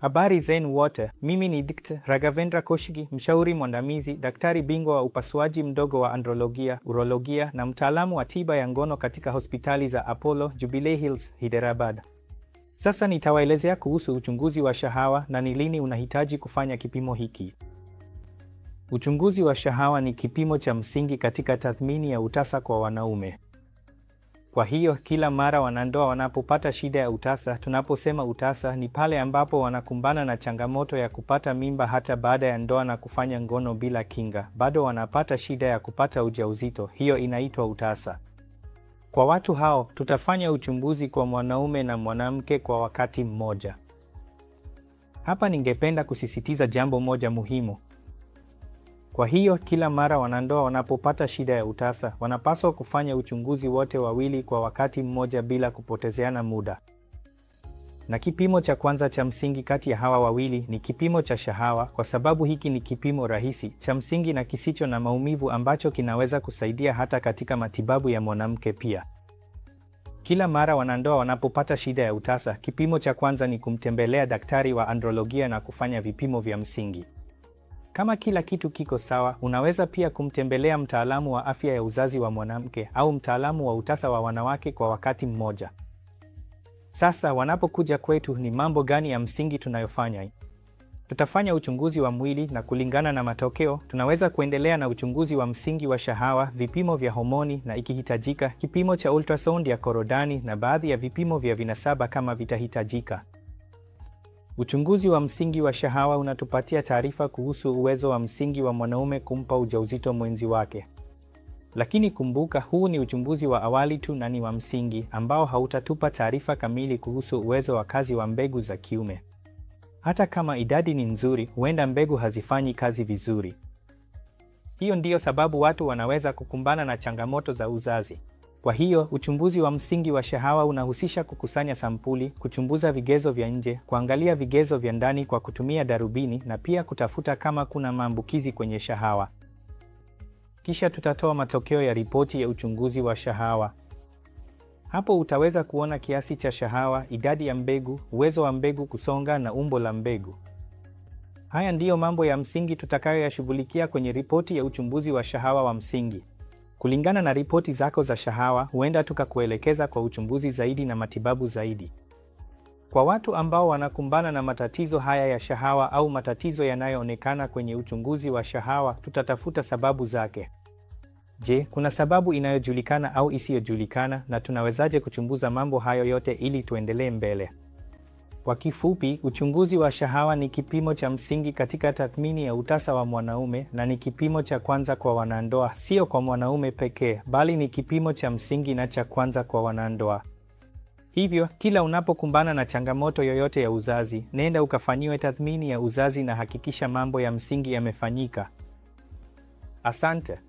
Habari zenu wote, mimi ni Dkt. Raghavendra Koshigi, mshauri mwandamizi, daktari bingwa wa upasuaji mdogo wa andrologia, urologia na mtaalamu wa tiba ya ngono katika hospitali za Apollo, Jubilee Hills, Hyderabad. Sasa nitawaelezea kuhusu uchunguzi wa shahawa na ni lini unahitaji kufanya kipimo hiki. Uchunguzi wa shahawa ni kipimo cha msingi katika tathmini ya utasa kwa wanaume. Kwa hiyo, kila mara wanandoa wanapopata shida ya utasa, tunaposema utasa ni pale ambapo wanakumbana na changamoto ya kupata mimba hata baada ya ndoa na kufanya ngono bila kinga, bado wanapata shida ya kupata ujauzito, hiyo inaitwa utasa. Kwa watu hao, tutafanya uchunguzi kwa mwanaume na mwanamke kwa wakati mmoja. Hapa ningependa kusisitiza jambo moja muhimu. Kwa hiyo, kila mara wanandoa wanapopata shida ya utasa, wanapaswa kufanya uchunguzi wote wawili kwa wakati mmoja bila kupotezeana muda. Na kipimo cha kwanza cha msingi kati ya hawa wawili ni kipimo cha shahawa, kwa sababu hiki ni kipimo rahisi, cha msingi na kisicho na maumivu ambacho kinaweza kusaidia hata katika matibabu ya mwanamke pia. Kila mara wanandoa wanapopata shida ya utasa, kipimo cha kwanza ni kumtembelea daktari wa andrologia na kufanya vipimo vya msingi. Kama kila kitu kiko sawa, unaweza pia kumtembelea mtaalamu wa afya ya uzazi wa mwanamke au mtaalamu wa utasa wa wanawake kwa wakati mmoja. Sasa wanapokuja kwetu, ni mambo gani ya msingi tunayofanya? Tutafanya uchunguzi wa mwili na kulingana na matokeo, tunaweza kuendelea na uchunguzi wa msingi wa shahawa, vipimo vya homoni na ikihitajika, kipimo cha ultrasound ya korodani na baadhi ya vipimo vya vinasaba kama vitahitajika. Uchunguzi wa msingi wa shahawa unatupatia taarifa kuhusu uwezo wa msingi wa mwanaume kumpa ujauzito mwenzi wake. Lakini kumbuka, huu ni uchunguzi wa awali tu na ni wa msingi ambao hautatupa taarifa kamili kuhusu uwezo wa kazi wa mbegu za kiume. Hata kama idadi ni nzuri, huenda mbegu hazifanyi kazi vizuri. Hiyo ndiyo sababu watu wanaweza kukumbana na changamoto za uzazi. Kwa hiyo, uchunguzi wa msingi wa shahawa unahusisha kukusanya sampuli, kuchunguza vigezo vya nje, kuangalia vigezo vya ndani kwa kutumia darubini na pia kutafuta kama kuna maambukizi kwenye shahawa. Kisha tutatoa matokeo ya ripoti ya uchunguzi wa shahawa. Hapo utaweza kuona kiasi cha shahawa, idadi ya mbegu, uwezo wa mbegu kusonga na umbo la mbegu. Haya ndiyo mambo ya msingi tutakayoyashughulikia kwenye ripoti ya uchunguzi wa shahawa wa msingi. Kulingana na ripoti zako za shahawa, huenda tukakuelekeza kwa uchunguzi zaidi na matibabu zaidi. Kwa watu ambao wanakumbana na matatizo haya ya shahawa au matatizo yanayoonekana kwenye uchunguzi wa shahawa, tutatafuta sababu zake. Je, kuna sababu inayojulikana au isiyojulikana, na tunawezaje kuchunguza mambo hayo yote ili tuendelee mbele? Kwa kifupi, uchunguzi wa shahawa ni kipimo cha msingi katika tathmini ya utasa wa mwanaume na ni kipimo cha kwanza kwa wanandoa, sio kwa mwanaume pekee, bali ni kipimo cha msingi na cha kwanza kwa wanandoa. Hivyo, kila unapokumbana na changamoto yoyote ya uzazi, nenda ukafanyiwe tathmini ya uzazi na hakikisha mambo ya msingi yamefanyika. Asante.